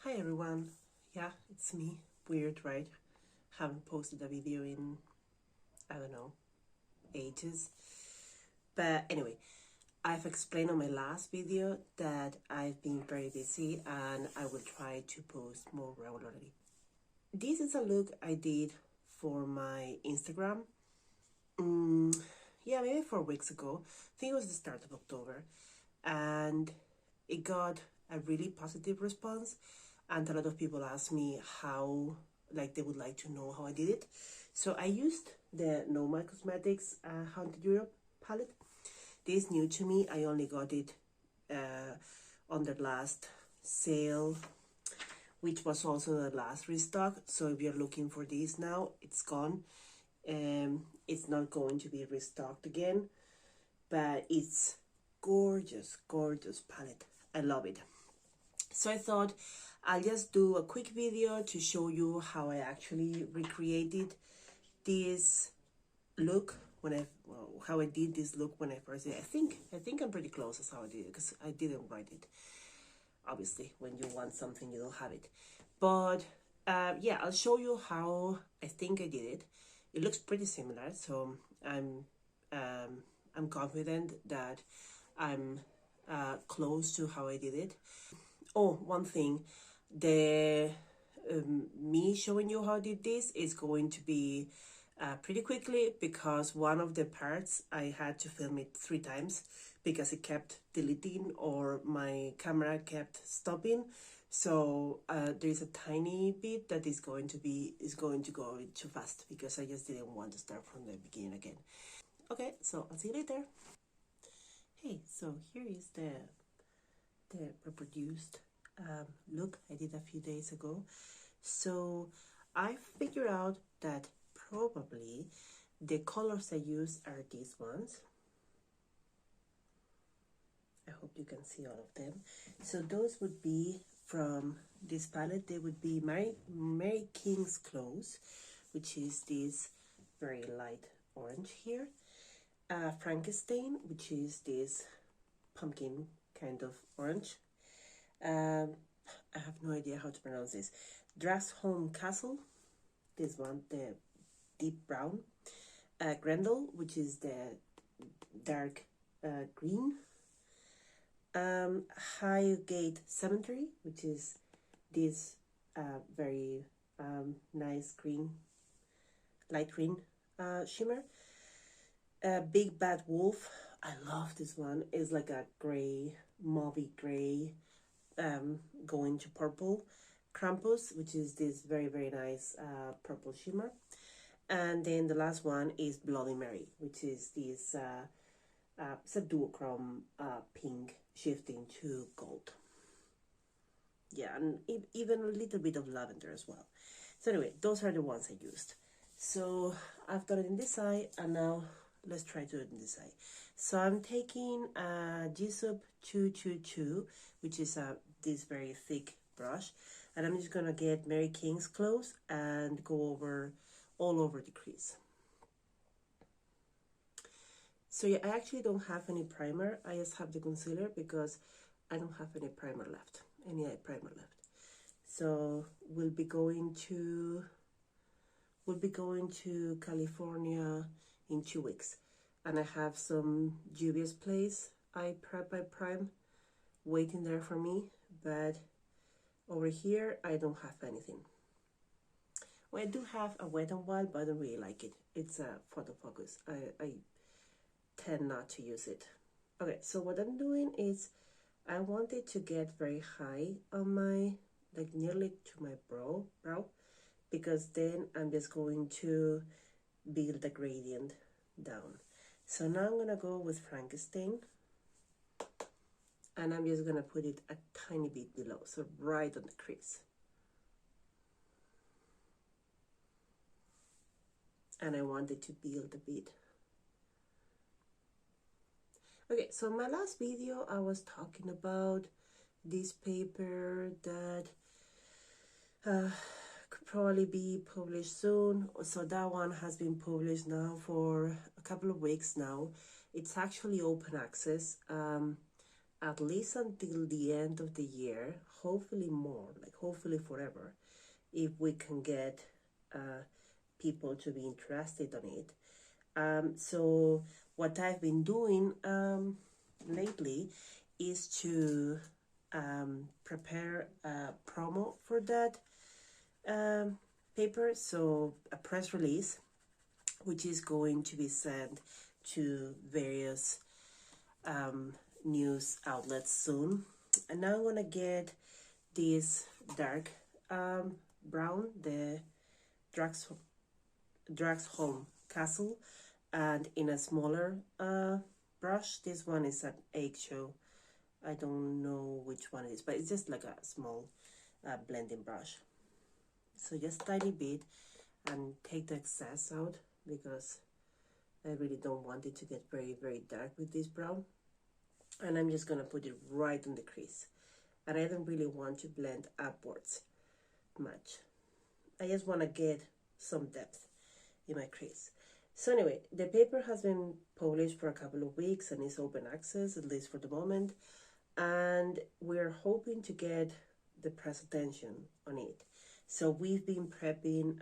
Hi everyone, yeah, it's me. Weird, right? Haven't posted a video in, I don't know, ages. But anyway, I've explained on my last video that I've been very busy and I will try to post more regularly. This is a look I did for my Instagram. Yeah, maybe 4 weeks ago. I think it was the start of October. And it got a really positive response. And a lot of people asked me how, like, they would like to know how I did it. So I used the Nomad Cosmetics Haunted Europe palette. This is new to me. I only got it on the last sale, which was also the last restock. So if you're looking for this now, it's gone. It's not going to be restocked again, but it's gorgeous, gorgeous palette. I love it. So I thought I'll just do a quick video to show you how I actually recreated this look how I did this look when I first did it. I think I'm pretty close as how I did it because I didn't write it. Obviously, when you want something, you don't have it. But yeah, I'll show you how I think I did it. It looks pretty similar, so I'm confident that I'm close to how I did it. Oh, one thing, the me showing you how I did this is going to be pretty quickly because one of the parts I had to film it 3 times because it kept deleting or my camera kept stopping. So there's a tiny bit that is going to go too fast because I just didn't want to start from the beginning again. Okay, so I'll see you later. Hey, so here is the reproduced look I did a few days ago. So I figured out that probably the colors I use are these ones. I hope you can see all of them. So those would be from this palette. They would be Mary King's Clothes, which is this very light orange here. Frankenstein, which is this pumpkin kind of orange. I have no idea how to pronounce this. Home Castle, this one, the deep brown. Grendel, which is the dark green. Highgate Cemetery, which is this very nice green, light green shimmer. Big Bad Wolf, I love this one. It's like a gray, mauvey gray, going to purple. Krampus, which is this very, very nice purple shimmer. And then the last one is Bloody Mary, which is this it's a duochrome pink shifting to gold. Yeah, and even a little bit of lavender as well. So anyway, those are the ones I used. So I've done it in this eye, and now let's try to do it in this eye. So I'm taking G-Sub 222, which is this very thick brush, and I'm just gonna get Mary King's Clothes and go over all over the crease. So yeah, I actually don't have any primer. I just have the concealer because I don't have any primer left, any eye primer left. So we'll be going to California in 2 weeks, and I have some Juvia's Place eye prep by Prime waiting there for me, but over here I don't have anything. Well, I do have a Wet n Wild, but I don't really like it. It's a photo focus. I tend not to use it. Okay, so what I'm doing is I wanted to get very high on my, like nearly to my brow, because then I'm just going to build the gradient down. So now I'm gonna go with Frankenstein, and I'm just gonna put it a tiny bit below, so right on the crease. And I wanted to build a bit. Okay, so in my last video I was talking about this paper that could probably be published soon. So that one has been published now for a couple of weeks now. It's actually open access at least until the end of the year, hopefully more, like hopefully forever, if we can get people to be interested on it. So what I've been doing lately is to prepare a promo for that paper, so a press release, which is going to be sent to various news outlets soon. And now I'm gonna get this dark brown, the Draxholm Castle, and in a smaller brush. This one is an eggshell. I don't know which one it is, but it's just like a small blending brush. So just tiny bit, and take the excess out because I really don't want it to get very dark with this brown. And I'm just gonna put it right on the crease, and I don't really want to blend upwards much. I just want to get some depth in my crease. So anyway, the paper has been published for a couple of weeks and is open access, at least for the moment, and we're hoping to get the press attention on it. So we've been prepping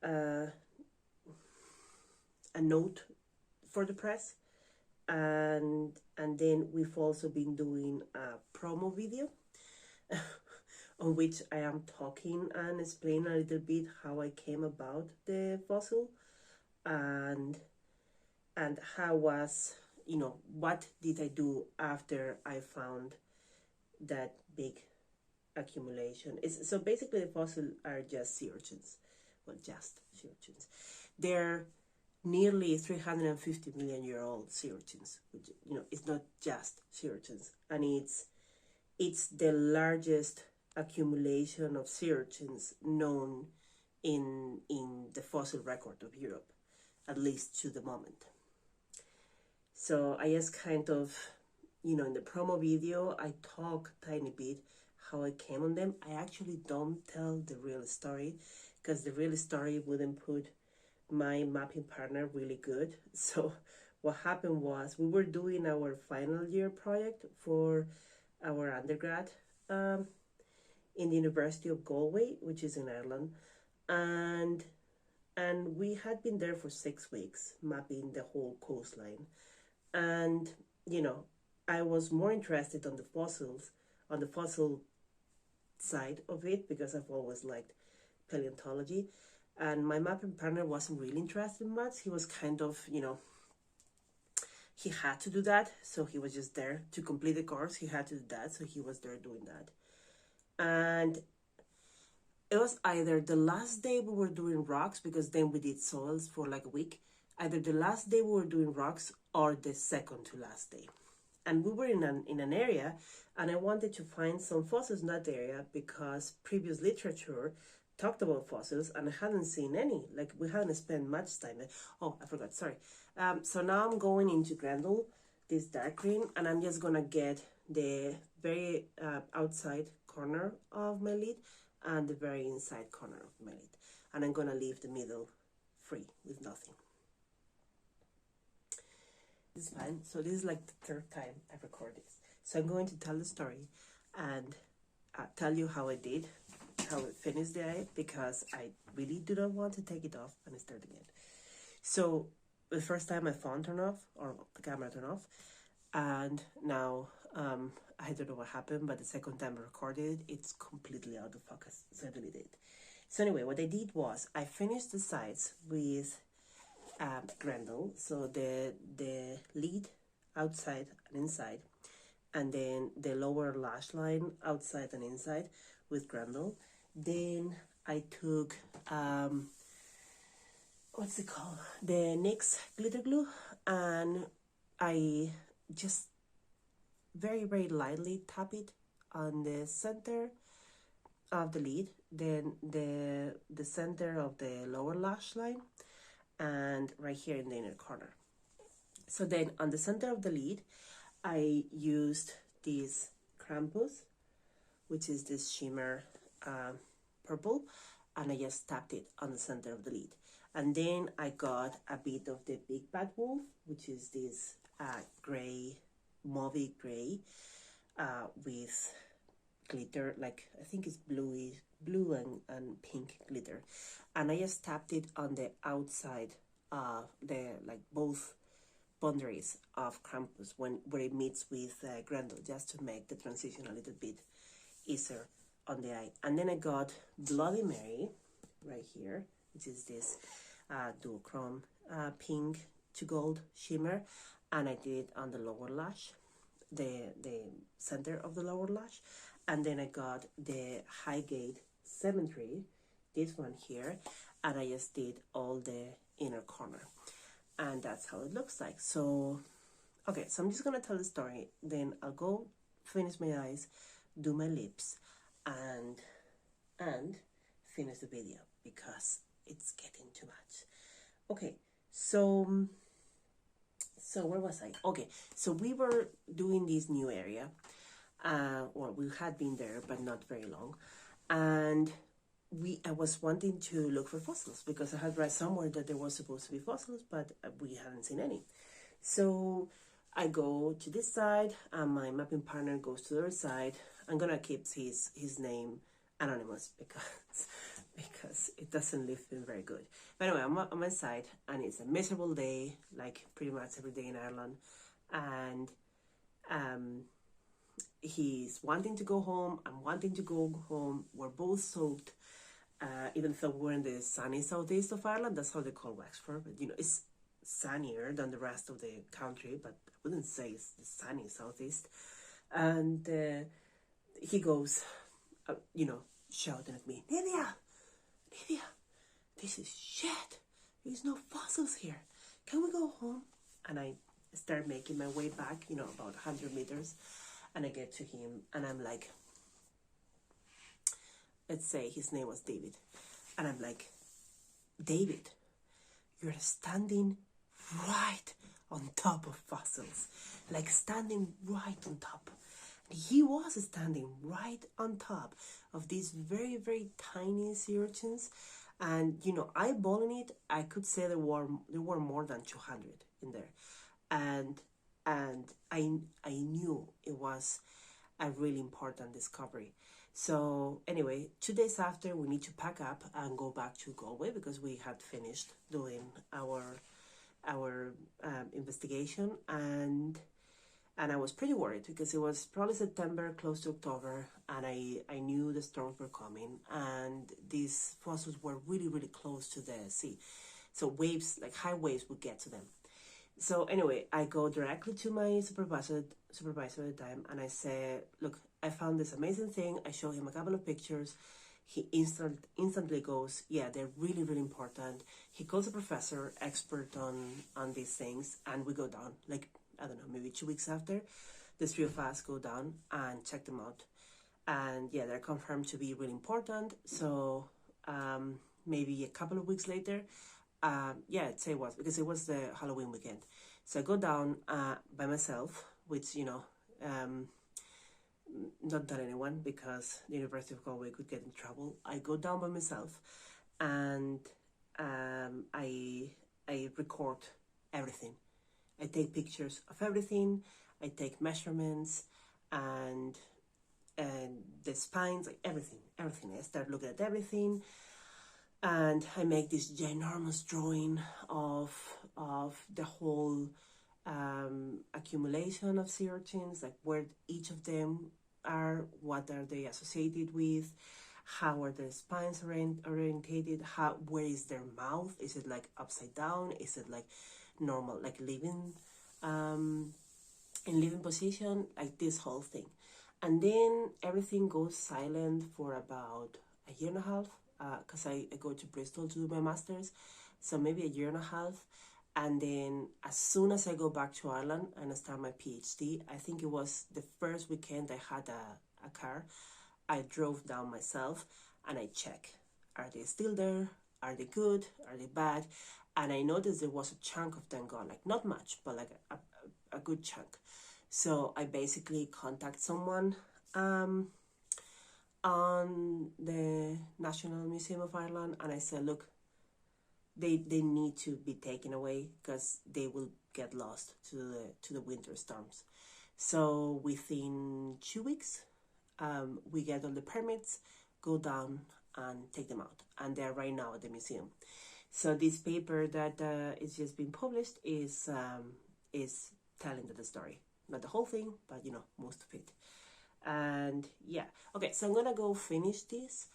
a note for the press, and then we've also been doing a promo video on which I am talking and explaining a little bit how I came about the fossil, and how was, what did I do after I found that big accumulation. So basically the fossils are just sea urchins. Well, just sea urchins. They're nearly 350 million year old sea urchins, which, it's not just sea urchins, and it's the largest accumulation of sea urchins known in the fossil record of Europe, at least to the moment. So I just kind of, in the promo video, I talk a tiny bit how I came on them. I actually don't tell the real story because the real story wouldn't put my mapping partner really good. So what happened was we were doing our final year project for our undergrad in the University of Galway, which is in Ireland, and we had been there for 6 weeks mapping the whole coastline. And I was more interested on the fossil side of it because I've always liked paleontology, and my mapping partner wasn't really interested much. He was kind of, he had to do that, so he was just there to complete the course. He had to do that, so he was there doing that. And it was either the last day we were doing rocks, because then we did soils for like a week, either the last day we were doing rocks or the second to last day. And we were in an area, and I wanted to find some fossils in that area because previous literature talked about fossils and I hadn't seen any. Like, we hadn't spent much time there. Oh, I forgot, sorry. So now I'm going into Grendel, this dark green, and I'm just gonna get the very outside corner of my lid and the very inside corner of my lid. And I'm gonna leave the middle free with nothing. This is fine. So this is like the third time I've recorded this. So I'm going to tell the story and tell you how I did, how I finished the eye, because I really do not want to take it off and start again. So the first time my phone turned off, or the camera turned off, and now I don't know what happened, but the second time I recorded, it's completely out of focus, so I deleted it. So anyway, what I did was I finished the sides with Grendel, so the lid outside and inside, and then the lower lash line outside and inside with Grendel. Then I took what's it called, the NYX glitter glue, and I just very lightly tap it on the center of the lid, then the center of the lower lash line, and right here in the inner corner. So then on the center of the lid, I used this Krampus, which is this shimmer purple, and I just tapped it on the center of the lid. And then I got a bit of the Big Bad Wolf, which is this gray, mauvey gray, with glitter, like I think it's blue and pink glitter, and I just tapped it on the outside of the, like, both boundaries of Krampus where it meets with Grendel, just to make the transition a little bit easier on the eye. And then I got Bloody Mary right here, which is this duochrome pink to gold shimmer, and I did it on the lower lash, the center of the lower lash. And then I got the Highgate Cemetery, this one here, and I just did all the inner corner, and that's how it looks like. So okay, so I'm just gonna tell the story, then I'll go finish my eyes, do my lips, and finish the video because it's getting too much. Okay, so where was I? Okay, so we were doing this new area. Well, we had been there, but not very long, and I was wanting to look for fossils because I had read somewhere that there was supposed to be fossils, but we hadn't seen any. So I go to this side, and my mapping partner goes to the other side. I'm gonna keep his name anonymous because it doesn't leave him very good. But anyway, I'm on my side, and it's a miserable day, like pretty much every day in Ireland, and he's wanting to go home. I'm wanting to go home. We're both soaked, even though we're in the sunny southeast of Ireland. That's how they call Wexford, but it's sunnier than the rest of the country, but I wouldn't say it's the sunny southeast. And he goes, shouting at me, Lydia, this is shit. There's no fossils here. Can we go home? And I start making my way back, about 100 meters. And I get to him, and I'm like, let's say his name was David. And I'm like, David, you're standing right on top of fossils. Like standing right on top. And he was standing right on top of these very, very tiny sea urchins. And, eyeballing it, I could say there were more than 200 in there. And I knew it was a really important discovery. So anyway, 2 days after, we need to pack up and go back to Galway because we had finished doing our investigation, and I was pretty worried because it was probably September, close to October, and I knew the storms were coming, and these fossils were really, really close to the sea. So waves, like high waves, would get to them. So anyway, I go directly to my supervisor at the time, and I say, look, I found this amazing thing. I show him a couple of pictures. He instantly goes, yeah, they're really, really important. He calls a professor, expert on these things, and we go down, like, I don't know, maybe 2 weeks after, the three of us go down and check them out. And yeah, they're confirmed to be really important. So maybe a couple of weeks later, I'd say it was, because it was the Halloween weekend. So I go down by myself, which, not tell anyone because the University of Galway could get in trouble. I go down by myself, and I record everything. I take pictures of everything. I take measurements and the spines, like everything. I start looking at everything. And I make this ginormous drawing of the whole accumulation of sea urchins, like where each of them are, what are they associated with, how are their spines orientated, where is their mouth, is it like upside down, is it like normal, like living in living position, like this whole thing. And then everything goes silent for about a year and a half, because I go to Bristol to do my master's, so maybe a year and a half. And then as soon as I go back to Ireland and I start my PhD, I think it was the first weekend I had a car, I drove down myself and I check, are they still there? Are they good? Are they bad? And I noticed there was a chunk of them gone, like not much, but like a good chunk. So I basically contact someone on the National Museum of Ireland, and I said, look, they need to be taken away because they will get lost to the winter storms. So within 2 weeks, we get all the permits, go down and take them out, and they're right now at the museum. So this paper that is just being published is telling the story, not the whole thing, but you know, most of it. And yeah, okay, so I'm gonna go finish this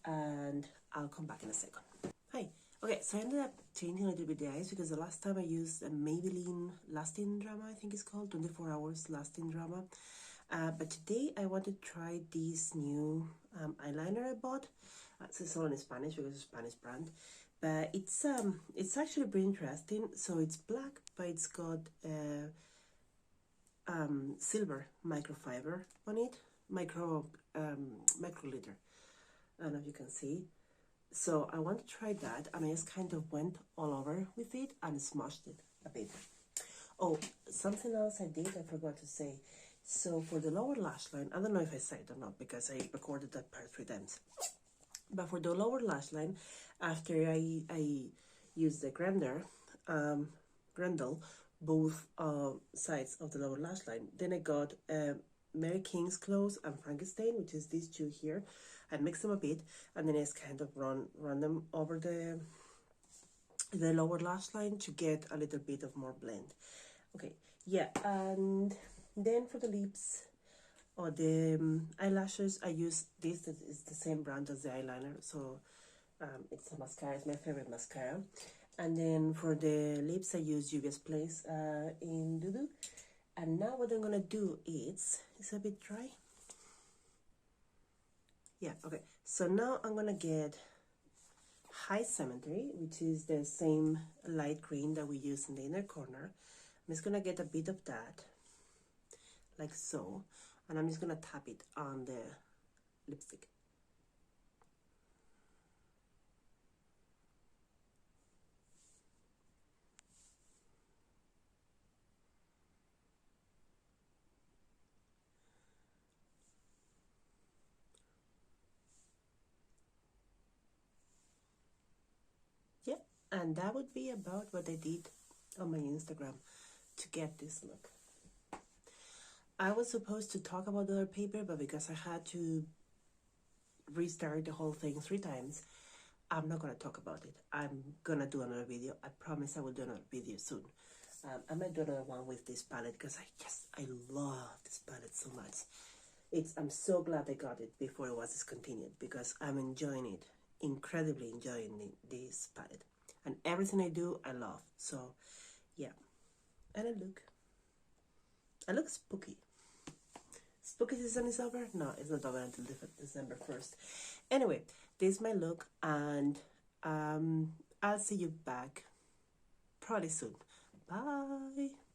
and I'll come back in a second. Hi. Okay, so I ended up changing a little bit the eyes because the last time I used a Maybelline Lasting Drama, I think it's called 24 Hours Lasting Drama. But today I want to try this new eyeliner I bought. So it's all in Spanish because it's a Spanish brand. But it's actually pretty interesting. So it's black, but it's got silver microfiber on it, micro glitter. I don't know if you can see. So I want to try that, and I just kind of went all over with it and smashed it a bit. Oh, something else I did, I forgot to say. So for the lower lash line, I don't know if I said it or not because I recorded that part 3 times. But for the lower lash line, after I used the Grendel, both sides of the lower lash line, then I got Mary King's Clothes and Frankenstein, which is these two here. I mix them a bit, and then I just kind of run them over the lower lash line to get a little bit of more blend. Okay, yeah, and then for the lips or the eyelashes, I use this. That is the same brand as the eyeliner, so it's a mascara. It's my favorite mascara. And then for the lips, I use Juvia's Place in Dudu. And now what I'm gonna do is, it's a bit dry. Yeah, okay. So now I'm gonna get High Cemetery, which is the same light green that we use in the inner corner. I'm just gonna get a bit of that, like so, and I'm just gonna tap it on the lipstick. Yep, and that would be about what I did on my Instagram to get this look. I was supposed to talk about the other paper, but because I had to restart the whole thing 3 times, I'm not gonna talk about it. I'm gonna do another video. I promise I will do another video soon. I might do another one with this palette because I love this palette so much. I'm so glad I got it before it was discontinued because I'm enjoying it, incredibly enjoying this palette. And everything I do, I love. So, yeah. And I look spooky. Spooky season is over? No, it's not over until December 1st. Anyway, this is my look, and I'll see you back probably soon. Bye.